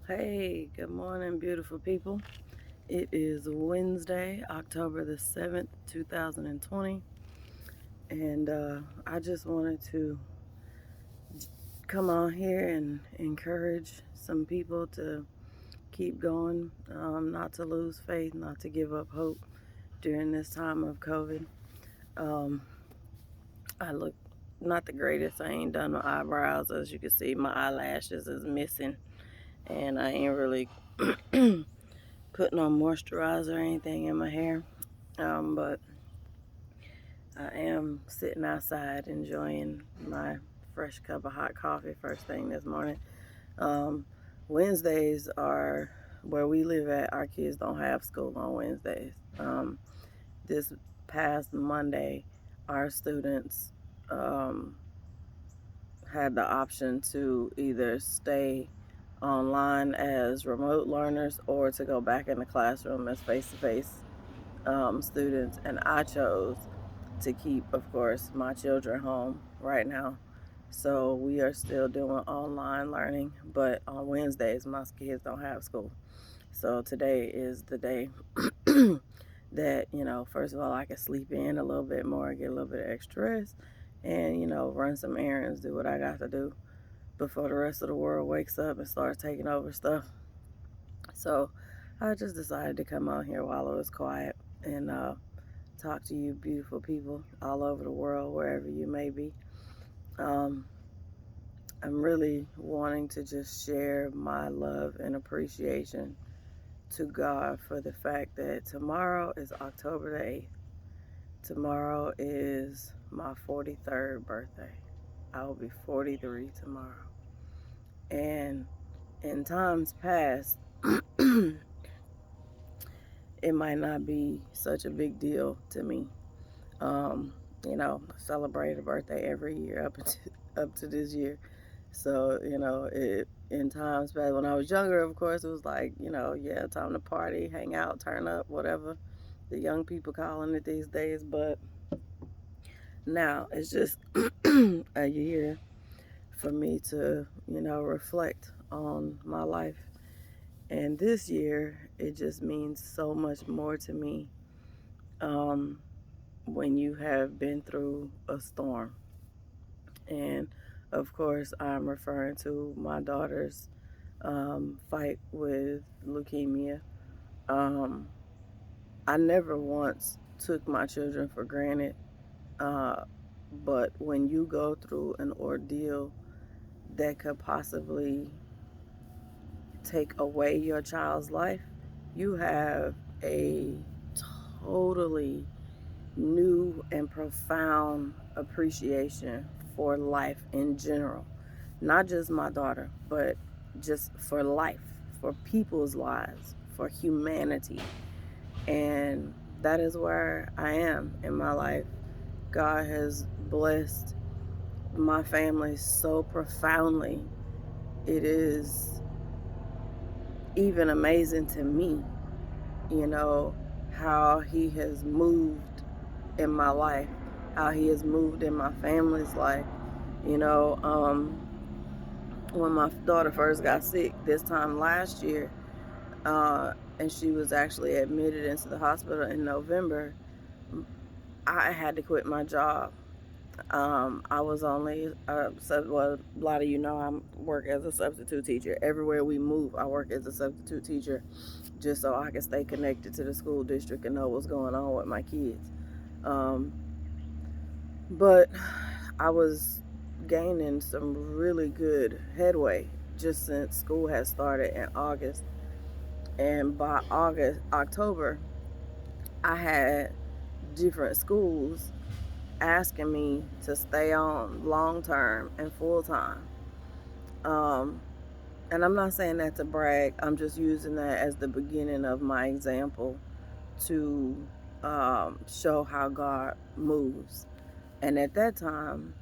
Hey, good morning, beautiful people. It is Wednesday, October the 7th, 2020, and I just wanted to come on here and encourage some people to keep going, not to lose faith, not to give up hope during this time of COVID. Um, I look not the greatest. I ain't done my eyebrows. As you can see, my eyelashes is missing, and I ain't really putting on moisturizer or anything in my hair. But I am sitting outside enjoying my fresh cup of hot coffee first thing this morning. Um, Wednesdays are where we live at. Our kids don't have school on Wednesdays. This past Monday, our students um, had the option to either stay online as remote learners or to go back in the classroom as face-to-face students, and I chose to keep, of course, my children home right now. So we are still doing online learning, but on Wednesdays, my kids don't have school. So today is the day that, first of all, I can sleep in a little bit more, get a little bit of extra rest, and, run some errands, do what I got to do before the rest of the world wakes up and starts taking over stuff. So I just decided to come out here while it was quiet and talk to you beautiful people all over the world, wherever you may be. Um, I'm really wanting to just share my love and appreciation to God for the fact that tomorrow is October the 8th. Tomorrow is my 43rd birthday. I will be 43 tomorrow. And in times past, it might not be such a big deal to me. Um, I celebrate a birthday every year up to this year. So, in times back when I was younger, of course, it was like, yeah, time to party, hang out, turn up, whatever the young people calling it these days. But now it's just a year for me to, reflect on my life. And this year, it just means so much more to me um, when you have been through a storm. And of course, I'm referring to my daughter's fight with leukemia. Um, I never once took my children for granted, uh, but when you go through an ordeal that could possibly take away your child's life, you have a totally new and profound appreciation for life in general. Not just my daughter, but just for life, for people's lives, for humanity. And that is where I am in my life. God has blessed my family so profoundly. It is even amazing to me, you know, how He has moved in my life, how He has moved in my family's life. You know, when my daughter first got sick this time last year, and she was actually admitted into the hospital in November, I had to quit my job. I was only, well, a lot of you know I work as a substitute teacher. Everywhere we move, I work as a substitute teacher just so I can stay connected to the school district and know what's going on with my kids. Um, but I was gaining some really good headway just since school had started in August. And by October, I had different schools asking me to stay on long term and full time. Um, and I'm not saying that to brag, I'm just using that as the beginning of my example to show how God moves. And at that time,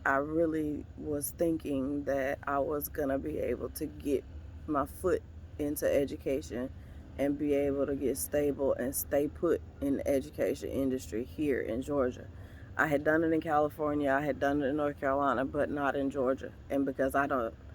I really was thinking that I was going to be able to get my foot into education and be able to get stable and stay put in the education industry here in Georgia. I had done it in California, I had done it in North Carolina, but not in Georgia. And because I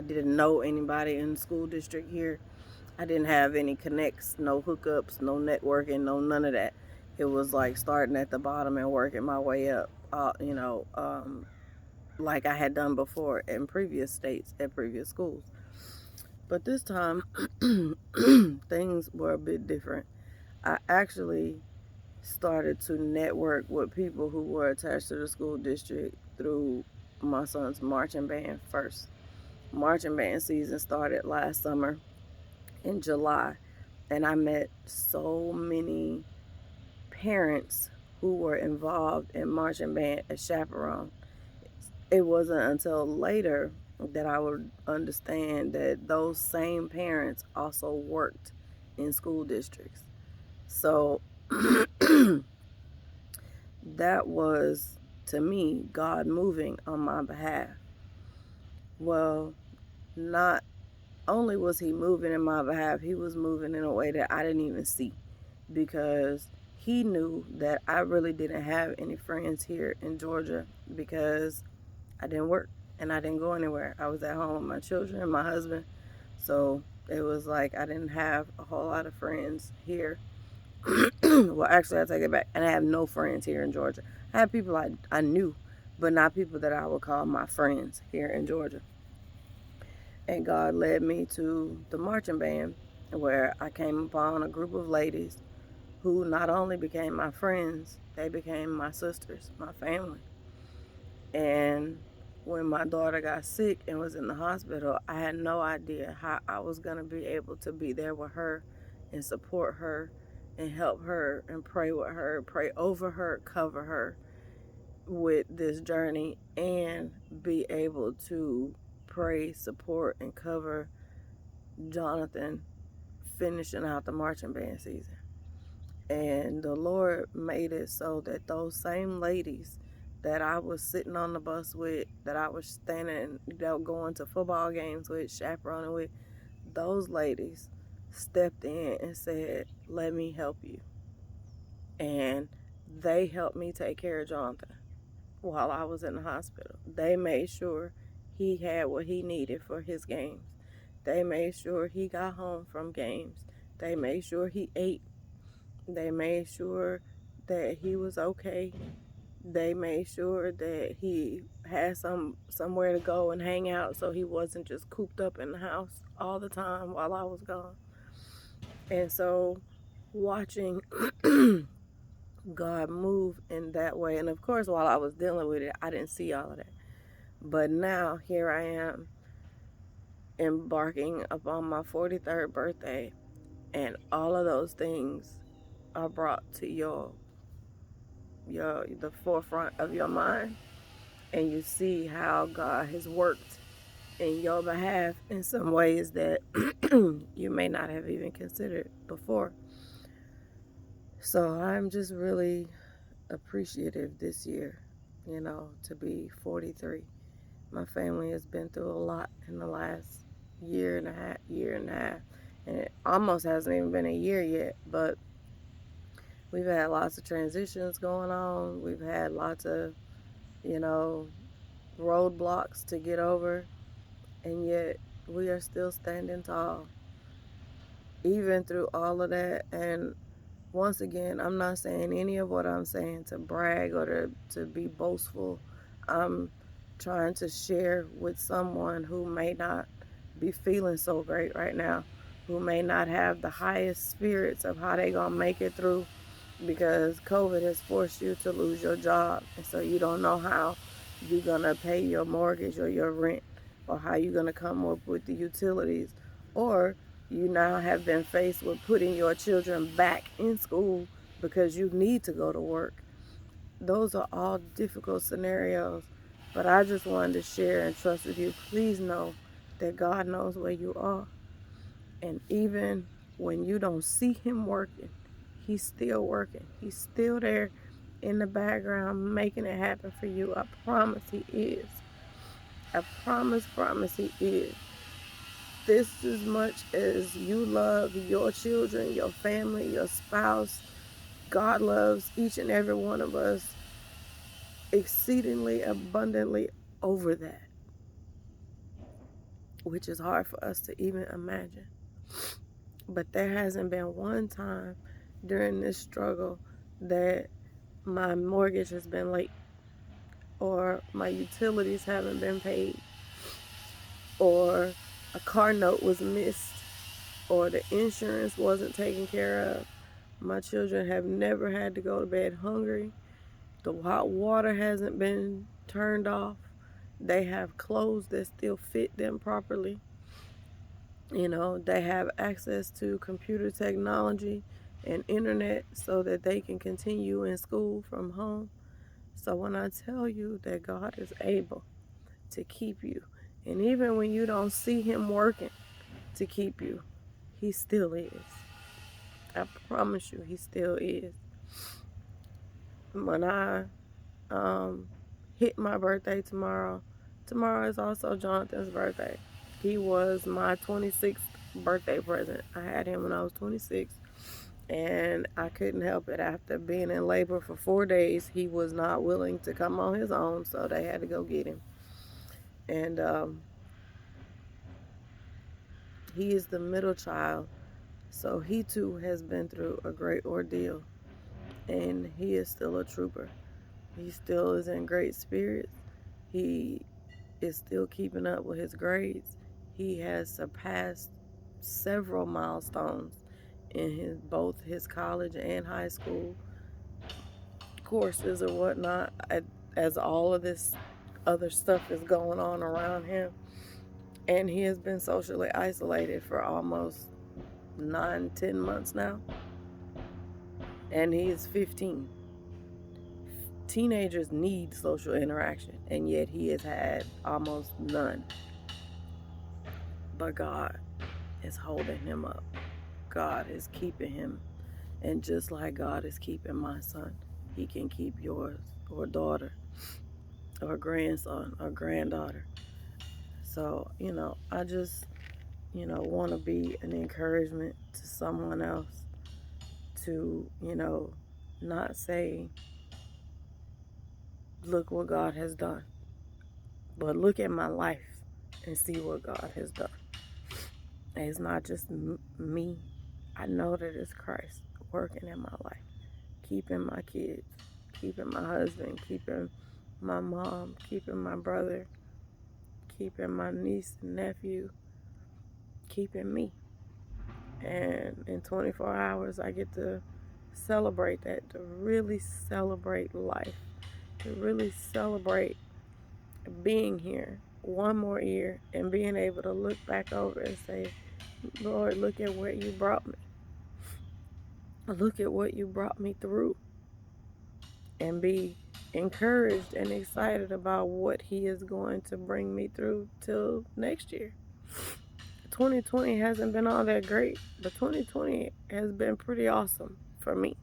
didn't know anybody in the school district here, I didn't have any connects, no hookups, no networking, no none of that. It was like starting at the bottom and working my way up, like I had done before in previous states at previous schools. But this time, things were a bit different. I actually started to network with people who were attached to the school district through my son's marching band first. Marching band season started last summer in July, and I met so many parents who were involved in marching band as chaperone. It wasn't until later that I would understand that those same parents also worked in school districts. So that was, to me, God moving on my behalf. Well, not only was he moving in my behalf, he was moving in a way that I didn't even see, because he knew that I really didn't have any friends here in Georgia because I didn't work and I didn't go anywhere. I was at home with my children and my husband. So it was like I didn't have a whole lot of friends here. Well, actually, I take it back. And I have no friends here in Georgia. I have people I knew, but not people that I would call my friends here in Georgia. And God led me to the marching band, where I came upon a group of ladies who not only became my friends, they became my sisters, my family. And when my daughter got sick and was in the hospital, I had no idea how I was going to be able to be there with her and support her and help her and pray with her, pray over her, cover her with this journey, and be able to pray, support, and cover Jonathan finishing out the marching band season. And the Lord made it so that those same ladies that I was sitting on the bus with, that I was standing, going to football games with, chaperoning with, those ladies stepped in and said, "Let me help you." And they helped me take care of Jonathan while I was in the hospital. They made sure he had what he needed for his games. They made sure he got home from games. They made sure he ate. They made sure that he was okay. They made sure that he had somewhere to go and hang out, so he wasn't just cooped up in the house all the time while I was gone. And so watching God move in that way, and of course while I was dealing with it, I didn't see all of that. But now here I am, embarking upon my 43rd birthday, and all of those things are brought to the forefront of your mind, and you see how God has worked in your behalf in some ways that you may not have even considered before. So I'm just really appreciative this year, to be 43. My family has been through a lot in the last year and a half, and it almost hasn't even been a year yet, but we've had lots of transitions going on. We've had lots of, you know, roadblocks to get over, and yet we are still standing tall, even through all of that. And once again, I'm not saying any of what I'm saying to brag or to be boastful. I'm trying to share with someone who may not be feeling so great right now, who may not have the highest spirits of how they gonna make it through, because COVID has forced you to lose your job, and so you don't know how you're gonna pay your mortgage or your rent, or how you're gonna come up with the utilities, or you now have been faced with putting your children back in school because you need to go to work. Those are all difficult scenarios, but I just wanted to share and trust with you. Please know that God knows where you are, and even when you don't see him working, he's still working. He's still there in the background making it happen for you. I promise he is. I promise he is. This as much as you love your children, your family, your spouse, God loves each and every one of us exceedingly abundantly over that, which is hard for us to even imagine. But there hasn't been one time during this struggle that my mortgage has been late, or my utilities haven't been paid, or a car note was missed, or the insurance wasn't taken care of. My children have never had to go to bed hungry. The hot water hasn't been turned off. They have clothes that still fit them properly. You know, they have access to computer technology and internet so that they can continue in school from home. So when I tell you that God is able to keep you, and even when you don't see him working to keep you, he still is. I promise you, he still is. When I hit my birthday tomorrow is also Jonathan's birthday. He was my 26th birthday present. I had him when I was 26, and I couldn't help it. After being in labor for 4 days, he was not willing to come on his own, so they had to go get him. And he is the middle child, so he too has been through a great ordeal, and he is still a trooper. He still is in great spirits. He is still keeping up with his grades. He has surpassed several milestones in both his college and high school courses or whatnot, as all of this other stuff is going on around him. And he has been socially isolated for almost 9-10 months now. And he is 15. Teenagers need social interaction, and yet he has had almost none. But God is holding him up. God is keeping him. And just like God is keeping my son, he can keep yours, or daughter, or grandson, or granddaughter. So, I just, want to be an encouragement to someone else to, not say, look what God has done, but look at my life and see what God has done. And it's not just me. I know that it's Christ working in my life, keeping my kids, keeping my husband, keeping my mom, keeping my brother, keeping my niece and nephew, keeping me. And in 24 hours, I get to celebrate that, to really celebrate life, to really celebrate being here one more year and being able to look back over and say, Lord, look at where you brought me. Look at what you brought me through. And be encouraged and excited about what he is going to bring me through till next year. 2020 hasn't been all that great, but 2020 has been pretty awesome for me.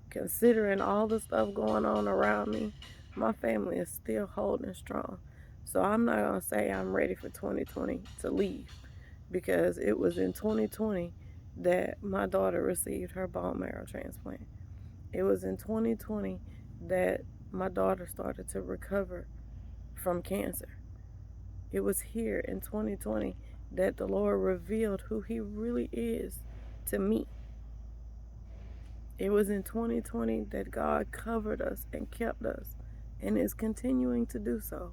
Considering all the stuff going on around me, my family is still holding strong. So I'm not going to say I'm ready for 2020 to leave, because it was in 2020 that my daughter received her bone marrow transplant. It was in 2020 that my daughter started to recover from cancer. It was here in 2020 that the Lord revealed who he really is to me. It was in 2020 that God covered us and kept us, and is continuing to do so.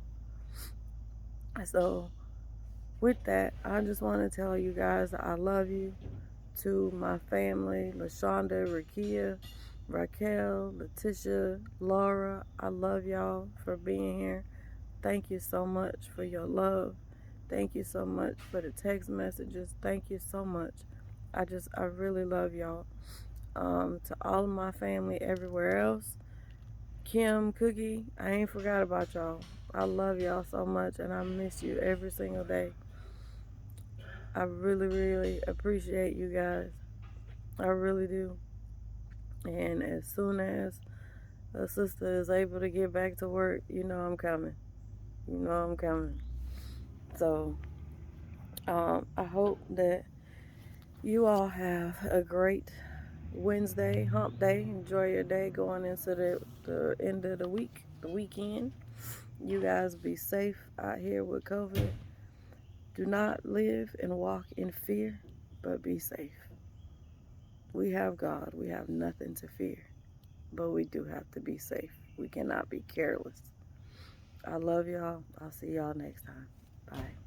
So with that, I just want to tell you guys I love you. To my family, LaShonda, Rakia, Raquel, Letitia, Laura, I love y'all for being here. Thank you so much for your love. Thank you so much for the text messages. Thank you so much. I really love y'all. To all of my family everywhere else, Kim, Cookie, I ain't forgot about y'all. I love y'all so much, and I miss you every single day. I really, really appreciate you guys. I really do. And as soon as a sister is able to get back to work, I'm coming. I'm coming. So, I hope that you all have a great Wednesday, hump day. Enjoy your day going into the end of the week, the weekend. You guys be safe out here with COVID. Do not live and walk in fear, but be safe. We have God. We have nothing to fear. But we do have to be safe. We cannot be careless. I love y'all. I'll see y'all next time. Bye.